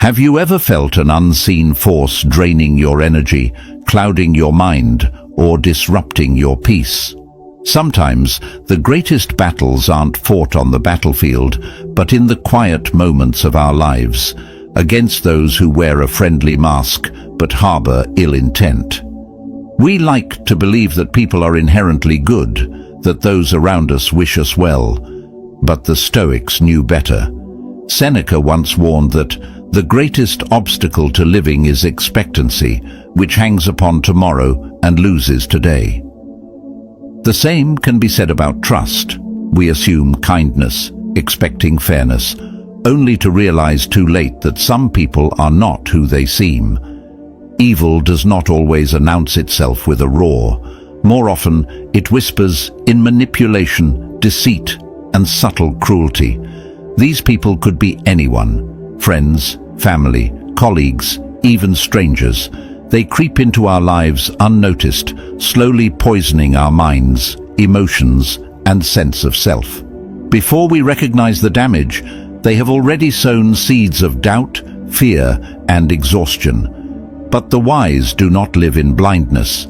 Have you ever felt an unseen force draining your energy, clouding your mind, or disrupting your peace? Sometimes the greatest battles aren't fought on the battlefield, but in the quiet moments of our lives, against those who wear a friendly mask but harbor ill intent. We like to believe that people are inherently good, that those around us wish us well, but the Stoics knew better. Seneca once warned that the greatest obstacle to living is expectancy, which hangs upon tomorrow and loses today. The same can be said about trust. We assume kindness, expecting fairness, only to realize too late that some people are not who they seem. Evil does not always announce itself with a roar. More often, it whispers in manipulation, deceit, and subtle cruelty. These people could be anyone: friends, family, colleagues, even strangers. They creep into our lives unnoticed, slowly poisoning our minds, emotions, and sense of self. Before we recognize the damage, they have already sown seeds of doubt, fear, and exhaustion. But the wise do not live in blindness.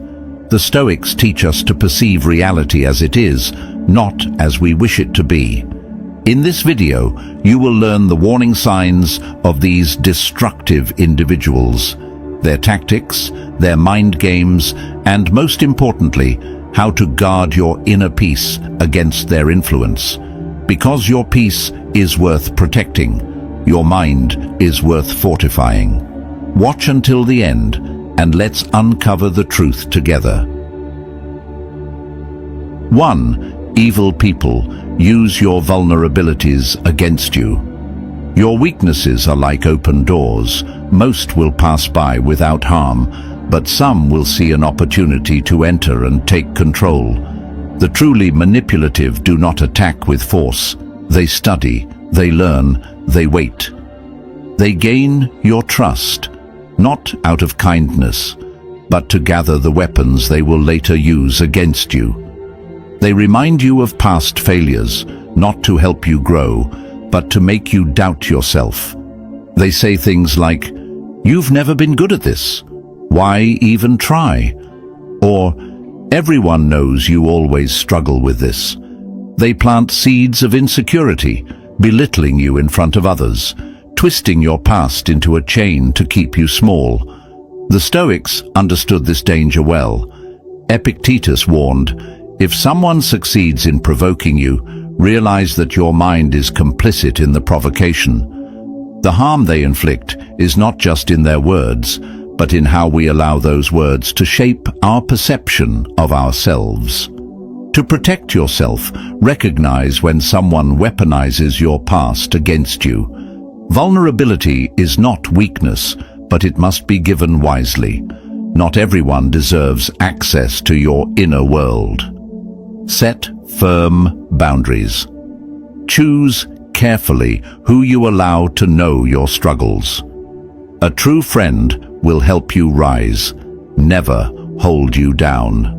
The Stoics teach us to perceive reality as it is, not as we wish it to be. In this video, you will learn the warning signs of these destructive individuals, their tactics, their mind games, and most importantly, how to guard your inner peace against their influence. Because your peace is worth protecting, your mind is worth fortifying. Watch until the end, and let's uncover the truth together. 1. Evil people use your vulnerabilities against you. Your weaknesses are like open doors. Most will pass by without harm, but some will see an opportunity to enter and take control. The truly manipulative do not attack with force. They study, they learn, they wait. They gain your trust, not out of kindness, but to gather the weapons they will later use against you. They remind you of past failures, not to help you grow, but to make you doubt yourself. They say things like, "You've never been good at this. Why even try?" Or, "Everyone knows you always struggle with this." They plant seeds of insecurity, belittling you in front of others, twisting your past into a chain to keep you small. The Stoics understood this danger well. Epictetus warned, "If someone succeeds in provoking you, realize that your mind is complicit in the provocation." The harm they inflict is not just in their words, but in how we allow those words to shape our perception of ourselves. To protect yourself, recognize when someone weaponizes your past against you. Vulnerability is not weakness, but it must be given wisely. Not everyone deserves access to your inner world. Set firm boundaries. Choose carefully who you allow to know your struggles. A true friend will help you rise, never hold you down.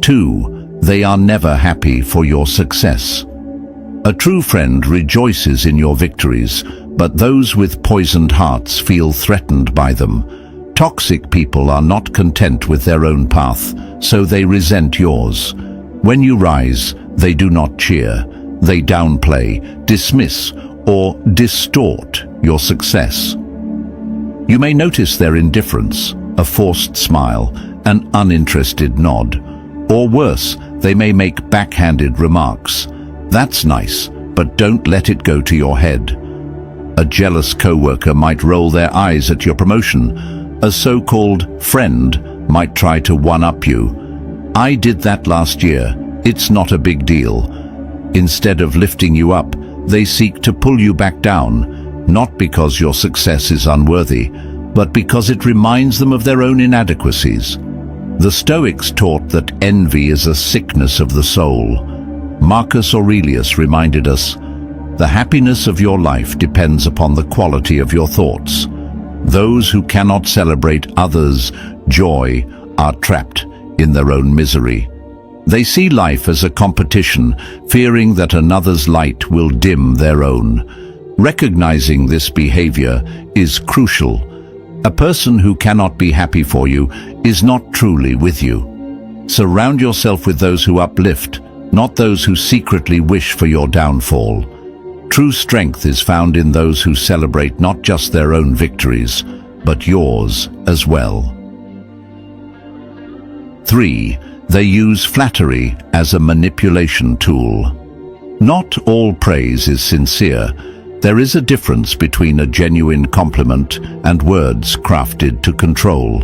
2. They are never happy for your success. A true friend rejoices in your victories, but those with poisoned hearts feel threatened by them. Toxic people are not content with their own path, so they resent yours. When you rise, they do not cheer. They downplay, dismiss, or distort your success. You may notice their indifference, a forced smile, an uninterested nod. Or worse, they may make backhanded remarks. "That's nice, but don't let it go to your head." A jealous coworker might roll their eyes at your promotion. A so-called friend might try to one-up you. "I did that last year. It's not a big deal." Instead of lifting you up, they seek to pull you back down, not because your success is unworthy, but because it reminds them of their own inadequacies. The Stoics taught that envy is a sickness of the soul. Marcus Aurelius reminded us, "The happiness of your life depends upon the quality of your thoughts. Those who cannot celebrate others' joy are trapped in their own misery." They see life as a competition, fearing that another's light will dim their own. Recognizing this behavior is crucial. A person who cannot be happy for you is not truly with you. Surround yourself with those who uplift, not those who secretly wish for your downfall. True strength is found in those who celebrate not just their own victories, but yours as well. 3. They use flattery as a manipulation tool. Not all praise is sincere. There is a difference between a genuine compliment and words crafted to control.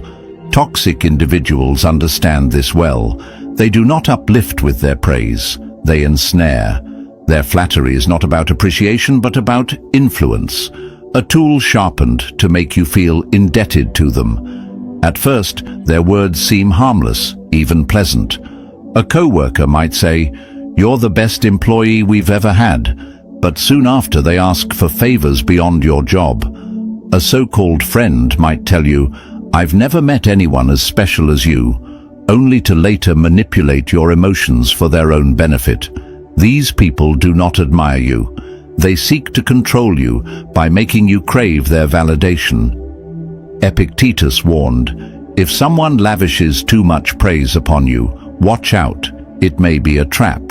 Toxic individuals understand this well. They do not uplift with their praise, they ensnare. Their flattery is not about appreciation but about influence, a tool sharpened to make you feel indebted to them. At first, their words seem harmless, even pleasant. A co-worker might say, "You're the best employee we've ever had," but soon after they ask for favors beyond your job. A so-called friend might tell you, "I've never met anyone as special as you," only to later manipulate your emotions for their own benefit. These people do not admire you. They seek to control you by making you crave their validation. Epictetus warned, "If someone lavishes too much praise upon you, watch out, it may be a trap."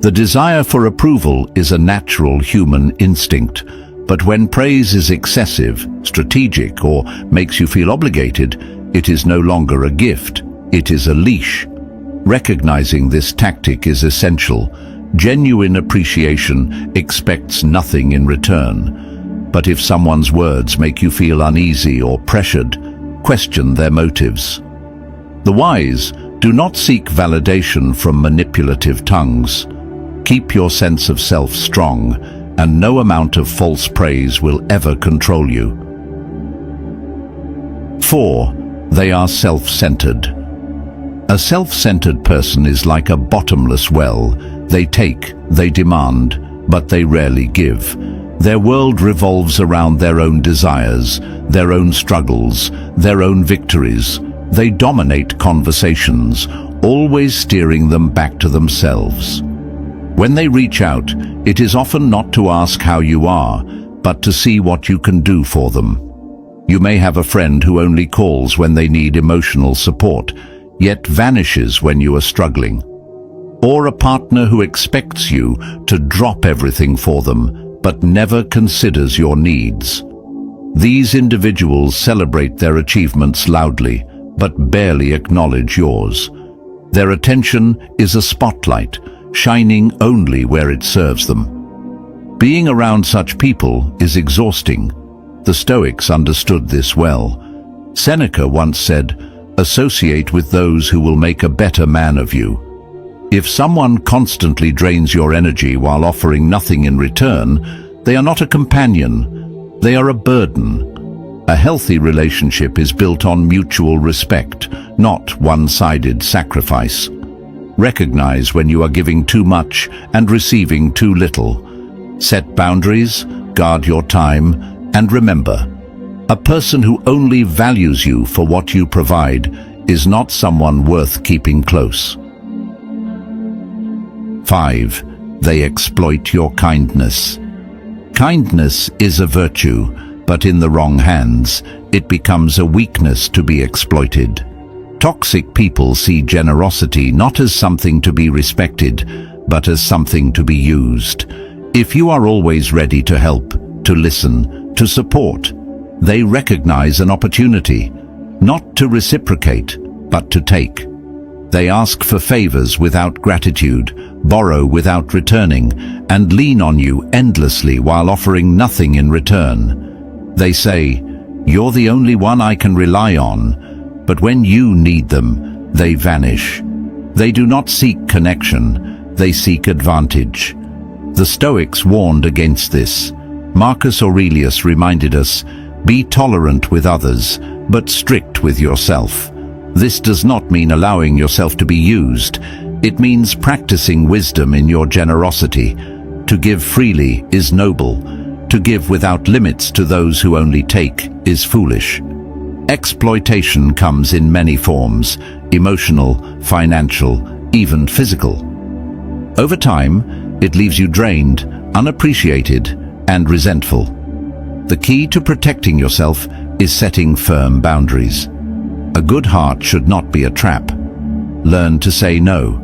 The desire for approval is a natural human instinct, but when praise is excessive, strategic, or makes you feel obligated, it is no longer a gift, it is a leash. Recognizing this tactic is essential. Genuine appreciation expects nothing in return. But if someone's words make you feel uneasy or pressured, question their motives. The wise do not seek validation from manipulative tongues. Keep your sense of self strong, and no amount of false praise will ever control you. 4. They are self-centered. A self-centered person is like a bottomless well. They take, they demand, but they rarely give. Their world revolves around their own desires, their own struggles, their own victories. They dominate conversations, always steering them back to themselves. When they reach out, it is often not to ask how you are, but to see what you can do for them. You may have a friend who only calls when they need emotional support, yet vanishes when you are struggling. Or a partner who expects you to drop everything for them, but never considers your needs. These individuals celebrate their achievements loudly, but barely acknowledge yours. Their attention is a spotlight, shining only where it serves them. Being around such people is exhausting. The Stoics understood this well. Seneca once said, "Associate with those who will make a better man of you." If someone constantly drains your energy while offering nothing in return, they are not a companion, they are a burden. A healthy relationship is built on mutual respect, not one-sided sacrifice. Recognize when you are giving too much and receiving too little. Set boundaries, guard your time, and remember, a person who only values you for what you provide is not someone worth keeping close. 5. They exploit your kindness. Kindness is a virtue, but in the wrong hands, it becomes a weakness to be exploited. Toxic people see generosity not as something to be respected, but as something to be used. If you are always ready to help, to listen, to support, they recognize an opportunity, not to reciprocate, but to take. They ask for favors without gratitude, borrow without returning, and lean on you endlessly while offering nothing in return. They say, "You're the only one I can rely on," but when you need them, they vanish. They do not seek connection, they seek advantage. The Stoics warned against this. Marcus Aurelius reminded us, "Be tolerant with others, but strict with yourself." This does not mean allowing yourself to be used. It means practicing wisdom in your generosity. To give freely is noble. To give without limits to those who only take is foolish. Exploitation comes in many forms: emotional, financial, even physical. Over time, it leaves you drained, unappreciated, and resentful. The key to protecting yourself is setting firm boundaries. A good heart should not be a trap. Learn to say no.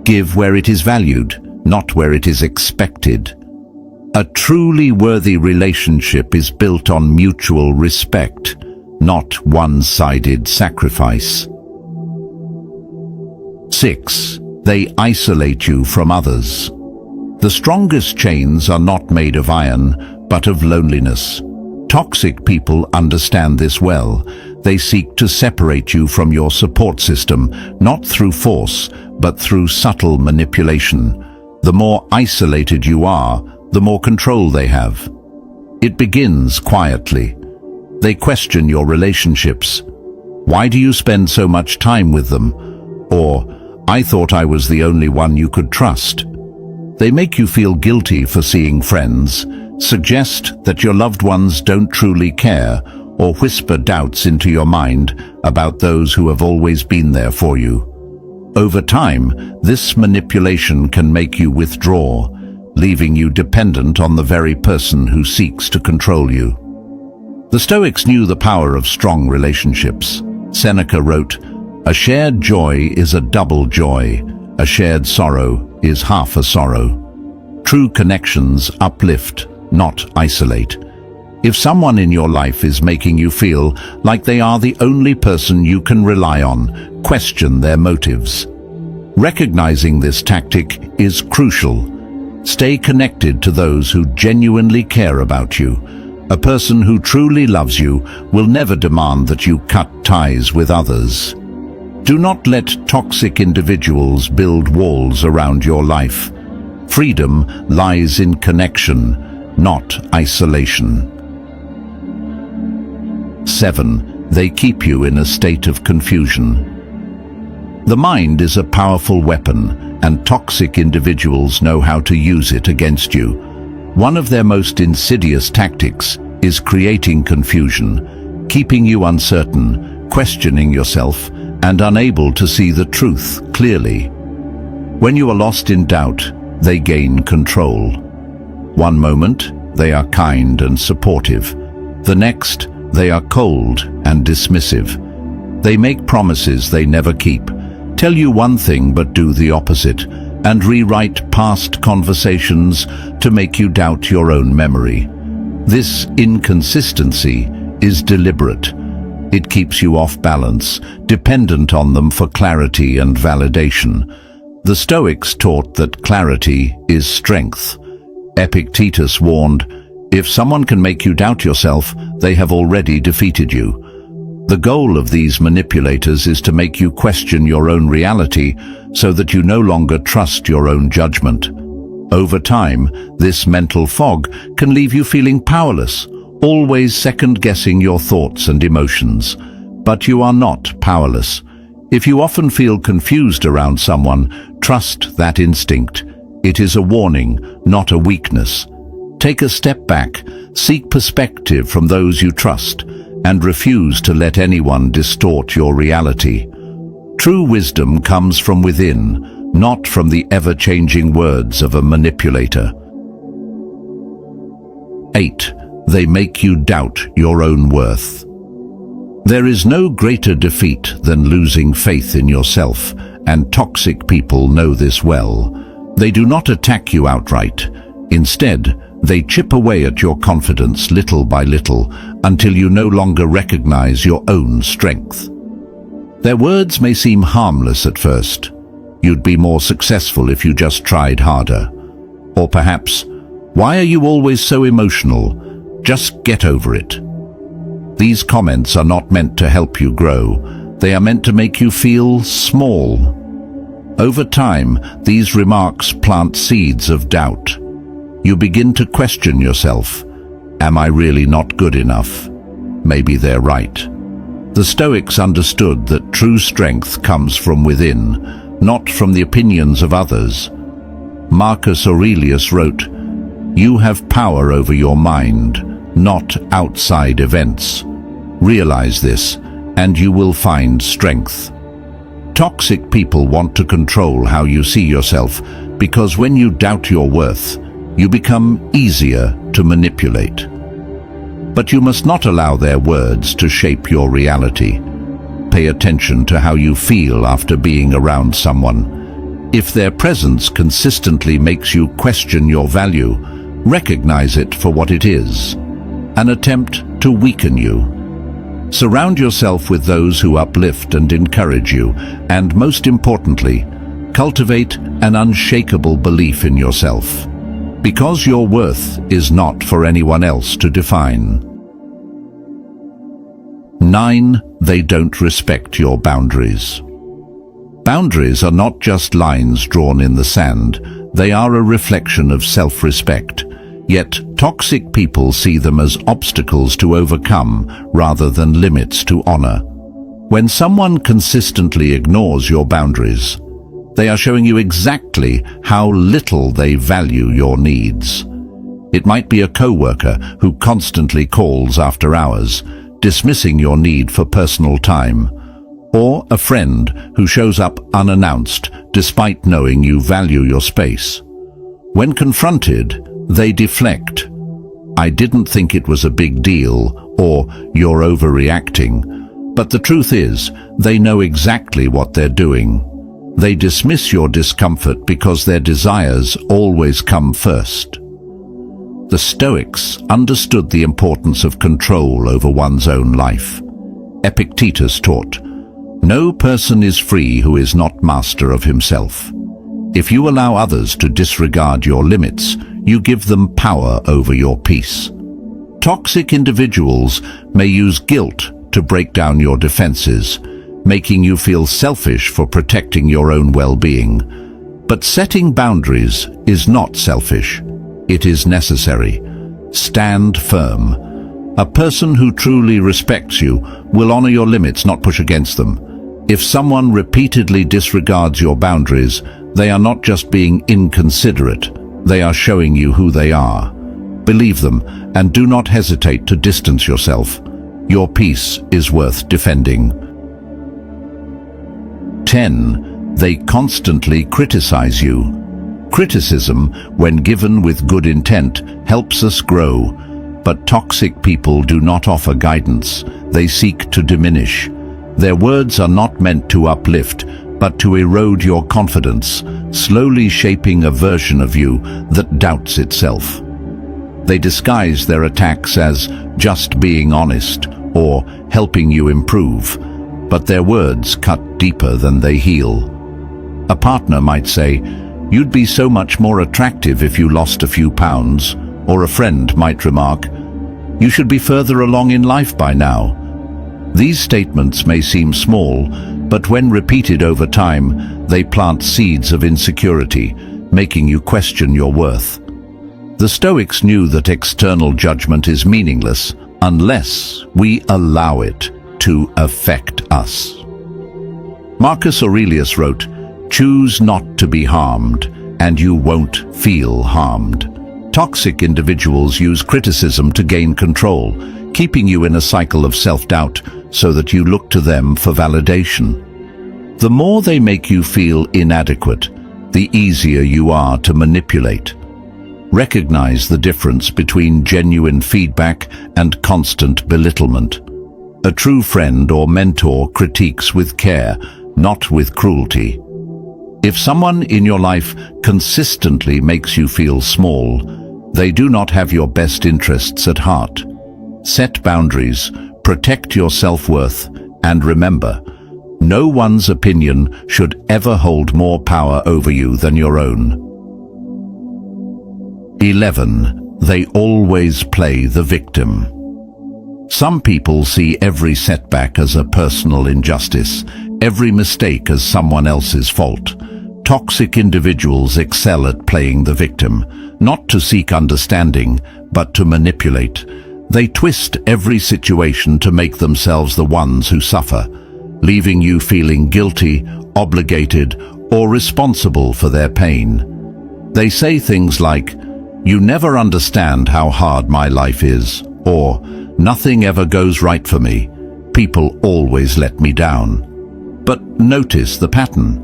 Give where it is valued, not where it is expected. A truly worthy relationship is built on mutual respect, not one-sided sacrifice. 6. They isolate you from others. The strongest chains are not made of iron, but of loneliness. Toxic people understand this well. They seek to separate you from your support system, not through force, but through subtle manipulation. The more isolated you are, the more control they have. It begins quietly. They question your relationships. Why do you spend so much time with them? Or, I thought I was the only one you could trust. They make you feel guilty for seeing friends, suggest that your loved ones don't truly care, or whisper doubts into your mind about those who have always been there for you. Over time, this manipulation can make you withdraw, leaving you dependent on the very person who seeks to control you. The Stoics knew the power of strong relationships. Seneca wrote, "A shared joy is a double joy. A shared sorrow is half a sorrow." True connections uplift, not isolate. If someone in your life is making you feel like they are the only person you can rely on, question their motives. Recognizing this tactic is crucial. Stay connected to those who genuinely care about you. A person who truly loves you will never demand that you cut ties with others. Do not let toxic individuals build walls around your life. Freedom lies in connection, not isolation. 7. They keep you in a state of confusion. The mind is a powerful weapon, and toxic individuals know how to use it against you. One of their most insidious tactics is creating confusion, keeping you uncertain, questioning yourself, and unable to see the truth clearly. When you are lost in doubt, they gain control. One moment, they are kind and supportive. The next, they are cold and dismissive. They make promises they never keep, tell you one thing but do the opposite, and rewrite past conversations to make you doubt your own memory. This inconsistency is deliberate. It keeps you off balance, dependent on them for clarity and validation. The Stoics taught that clarity is strength. Epictetus warned, "If someone can make you doubt yourself, they have already defeated you." The goal of these manipulators is to make you question your own reality so that you no longer trust your own judgment. Over time, this mental fog can leave you feeling powerless, always second-guessing your thoughts and emotions. But you are not powerless. If you often feel confused around someone, trust that instinct. It is a warning, not a weakness. Take a step back, seek perspective from those you trust, and refuse to let anyone distort your reality. True wisdom comes from within, not from the ever-changing words of a manipulator. 8. They make you doubt your own worth. There is no greater defeat than losing faith in yourself, and toxic people know this well. They do not attack you outright. Instead, they chip away at your confidence little by little until you no longer recognize your own strength. Their words may seem harmless at first. You'd be more successful if you just tried harder. Or perhaps, "Why are you always so emotional? Just get over it." These comments are not meant to help you grow. They are meant to make you feel small. Over time, these remarks plant seeds of doubt. You begin to question yourself. Am I really not good enough? Maybe they're right. The Stoics understood that true strength comes from within, not from the opinions of others. Marcus Aurelius wrote, "You have power over your mind, not outside events. Realize this, and you will find strength." Toxic people want to control how you see yourself, because when you doubt your worth, you become easier to manipulate. But you must not allow their words to shape your reality. Pay attention to how you feel after being around someone. If their presence consistently makes you question your value, recognize it for what it is, an attempt to weaken you. Surround yourself with those who uplift and encourage you, and most importantly, cultivate an unshakable belief in yourself, because your worth is not for anyone else to define. 9. They don't respect your boundaries. Boundaries are not just lines drawn in the sand, they are a reflection of self-respect. Yet, toxic people see them as obstacles to overcome rather than limits to honor. When someone consistently ignores your boundaries, they are showing you exactly how little they value your needs. It might be a coworker who constantly calls after hours, dismissing your need for personal time, or a friend who shows up unannounced despite knowing you value your space. When confronted, they deflect. "I didn't think it was a big deal," or "you're overreacting." But the truth is, they know exactly what they're doing. They dismiss your discomfort because their desires always come first. The Stoics understood the importance of control over one's own life. Epictetus taught, "No person is free who is not master of himself." If you allow others to disregard your limits, you give them power over your peace. Toxic individuals may use guilt to break down your defenses, making you feel selfish for protecting your own well-being. But setting boundaries is not selfish. It is necessary. Stand firm. A person who truly respects you will honor your limits, not push against them. If someone repeatedly disregards your boundaries, they are not just being inconsiderate, they are showing you who they are. Believe them, and do not hesitate to distance yourself. Your peace is worth defending. 10. They constantly criticize you. Criticism, when given with good intent, helps us grow. But toxic people do not offer guidance. They seek to diminish. Their words are not meant to uplift, but to erode your confidence, slowly shaping a version of you that doubts itself. They disguise their attacks as just being honest or helping you improve, but their words cut deeper than they heal. A partner might say, "You'd be so much more attractive if you lost a few pounds," or a friend might remark, "You should be further along in life by now." These statements may seem small, but when repeated over time, they plant seeds of insecurity, making you question your worth. The Stoics knew that external judgment is meaningless unless we allow it to affect us. Marcus Aurelius wrote, "Choose not to be harmed, and you won't feel harmed." Toxic individuals use criticism to gain control, keeping you in a cycle of self-doubt so that you look to them for validation. The more they make you feel inadequate, the easier you are to manipulate. Recognize the difference between genuine feedback and constant belittlement. A true friend or mentor critiques with care, not with cruelty. If someone in your life consistently makes you feel small, they do not have your best interests at heart. Set boundaries, protect your self-worth, and remember, no one's opinion should ever hold more power over you than your own. 11. They always play the victim. Some people see every setback as a personal injustice, every mistake as someone else's fault. Toxic individuals excel at playing the victim, not to seek understanding, but to manipulate. They twist every situation to make themselves the ones who suffer, leaving you feeling guilty, obligated, or responsible for their pain. They say things like, "You never understand how hard my life is," or "Nothing ever goes right for me. People always let me down." But notice the pattern.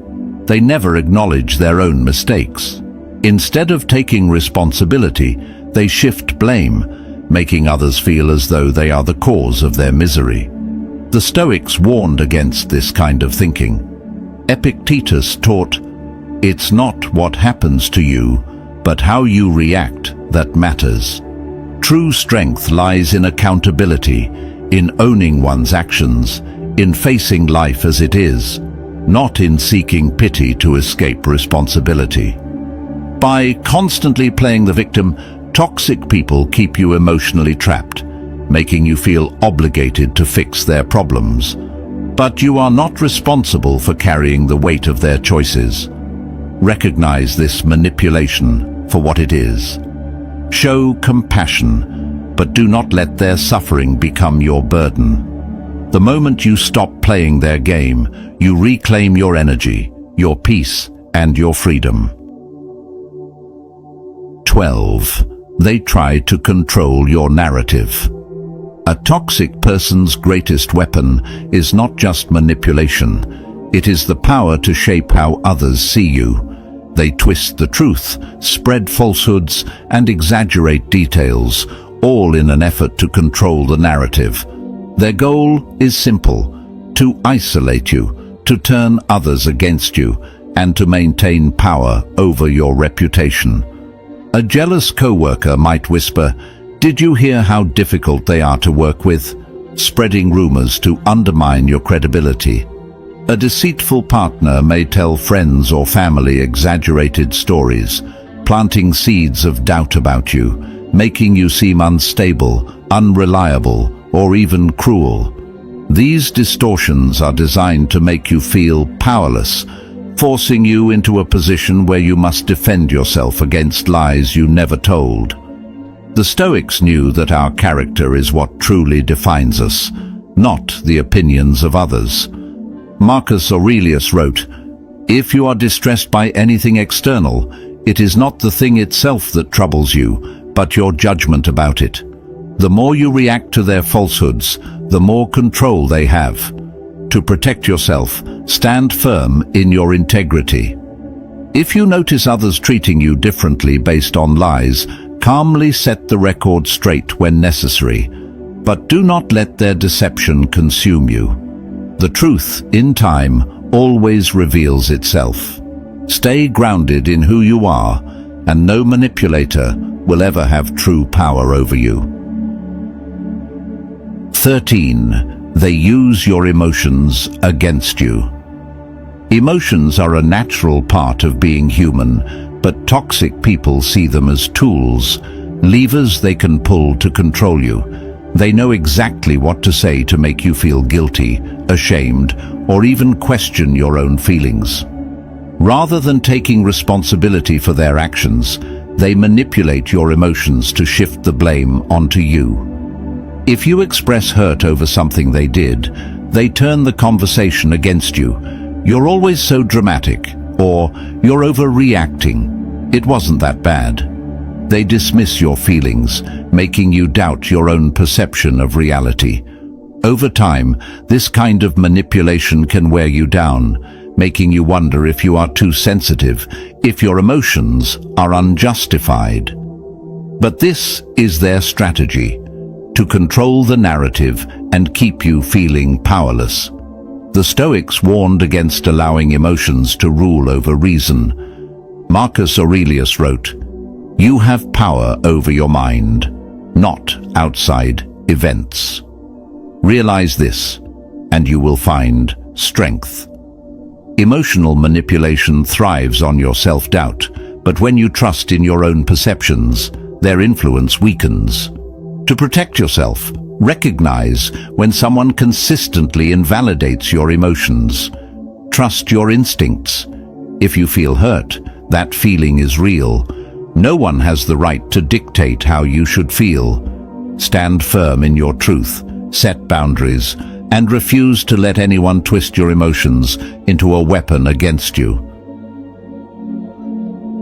They never acknowledge their own mistakes. Instead of taking responsibility, They shift blame, making others feel as though they are the cause of their misery. The Stoics warned against this kind of thinking. Epictetus taught, "It's not what happens to you, but how you react that matters." True strength lies in accountability, in owning one's actions, in facing life as it is, not in seeking pity to escape responsibility. By constantly playing the victim, toxic people keep you emotionally trapped, making you feel obligated to fix their problems. But you are not responsible for carrying the weight of their choices. Recognize this manipulation for what it is. Show compassion, but do not let their suffering become your burden. The moment you stop playing their game, you reclaim your energy, your peace, and your freedom. 12. They try to control your narrative. A toxic person's greatest weapon is not just manipulation, it is the power to shape how others see you. They twist the truth, spread falsehoods, and exaggerate details, all in an effort to control the narrative. Their goal is simple: to isolate you, to turn others against you, and to maintain power over your reputation. A jealous co-worker might whisper, "Did you hear how difficult they are to work with?" spreading rumors to undermine your credibility. A deceitful partner may tell friends or family exaggerated stories, planting seeds of doubt about you, making you seem unstable, unreliable, or even cruel. These distortions are designed to make you feel powerless, forcing you into a position where you must defend yourself against lies you never told. The Stoics knew that our character is what truly defines us, not the opinions of others. Marcus Aurelius wrote, "If you are distressed by anything external, it is not the thing itself that troubles you, but your judgment about it. The more you react to their falsehoods, the more control they have. To protect yourself, stand firm in your integrity." If you notice others treating you differently based on lies, calmly set the record straight when necessary, but do not let their deception consume you. The truth, in time, always reveals itself. Stay grounded in who you are, and no manipulator will ever have true power over you. 13. They use your emotions against you. Emotions are a natural part of being human, but toxic people see them as tools, levers they can pull to control you. They know exactly what to say to make you feel guilty, ashamed, or even question your own feelings. Rather than taking responsibility for their actions, they manipulate your emotions to shift the blame onto you. If you express hurt over something they did, they turn the conversation against you. "You're always so dramatic," or "You're overreacting. It wasn't that bad." They dismiss your feelings, making you doubt your own perception of reality. Over time, this kind of manipulation can wear you down, making you wonder if you are too sensitive, if your emotions are unjustified. But this is their strategy: to control the narrative and keep you feeling powerless. The Stoics warned against allowing emotions to rule over reason. Marcus Aurelius wrote, "You have power over your mind, not outside events." Realize this, and you will find strength. Emotional manipulation thrives on your self-doubt, but when you trust in your own perceptions, their influence weakens. To protect yourself, recognize when someone consistently invalidates your emotions. Trust your instincts. If you feel hurt, that feeling is real. No one has the right to dictate how you should feel. Stand firm in your truth, set boundaries, and refuse to let anyone twist your emotions into a weapon against you.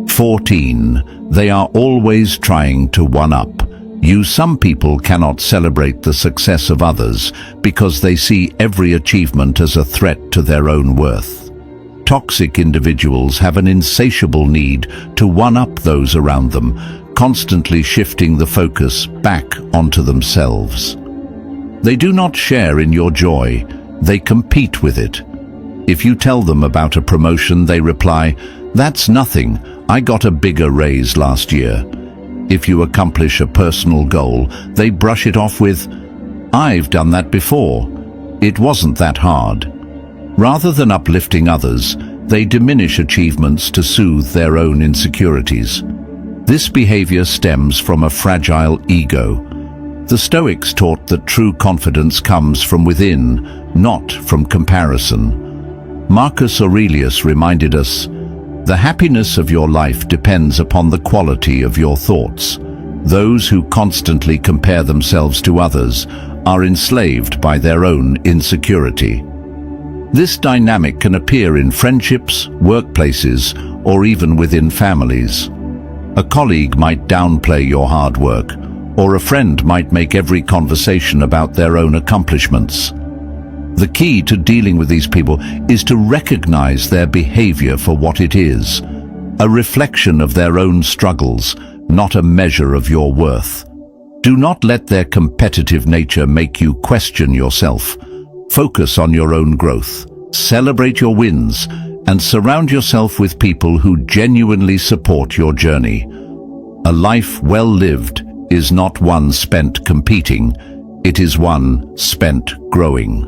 14. They are always trying to one-up you. Some people cannot celebrate the success of others because they see every achievement as a threat to their own worth. Toxic individuals have an insatiable need to one-up those around them, constantly shifting the focus back onto themselves. They do not share in your joy, they compete with it. If you tell them about a promotion, they reply, "That's nothing, I got a bigger raise last year." If you accomplish a personal goal, they brush it off with, "I've done that before. It wasn't that hard." Rather than uplifting others, they diminish achievements to soothe their own insecurities. This behavior stems from a fragile ego. The Stoics taught that true confidence comes from within, not from comparison. Marcus Aurelius reminded us, "The happiness of your life depends upon the quality of your thoughts. Those who constantly compare themselves to others are enslaved by their own insecurity." This dynamic can appear in friendships, workplaces, or even within families. A colleague might downplay your hard work, or a friend might make every conversation about their own accomplishments. The key to dealing with these people is to recognize their behavior for what it is, a reflection of their own struggles, not a measure of your worth. Do not let their competitive nature make you question yourself. Focus on your own growth, celebrate your wins, and surround yourself with people who genuinely support your journey. A life well lived is not one spent competing, it is one spent growing.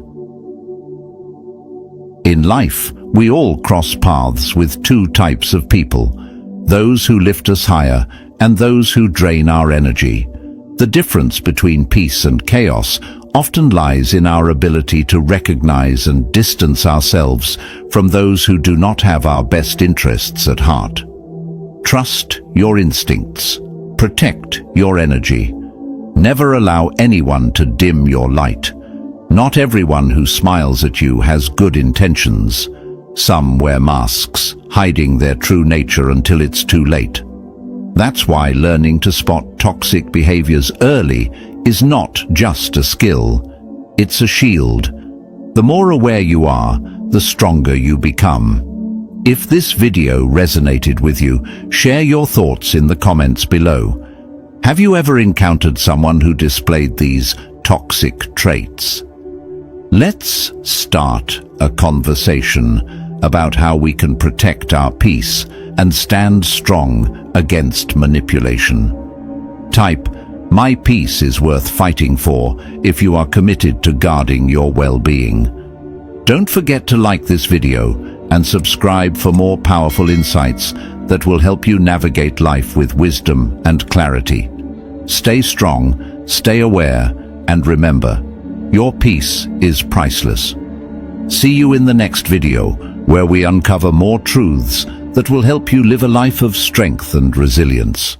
In life, we all cross paths with two types of people, those who lift us higher and those who drain our energy. The difference between peace and chaos often lies in our ability to recognize and distance ourselves from those who do not have our best interests at heart. Trust your instincts. Protect your energy. Never allow anyone to dim your light. Not everyone who smiles at you has good intentions. Some wear masks, hiding their true nature until it's too late. That's why learning to spot toxic behaviors early is not just a skill, it's a shield. The more aware you are, the stronger you become. If this video resonated with you, share your thoughts in the comments below. Have you ever encountered someone who displayed these toxic traits? Let's start a conversation about how we can protect our peace and stand strong against manipulation. Type, "My peace is worth fighting for," if you are committed to guarding your well-being. Don't forget to like this video and subscribe for more powerful insights that will help you navigate life with wisdom and clarity. Stay strong, stay aware, and remember, your peace is priceless. See you in the next video, where we uncover more truths that will help you live a life of strength and resilience.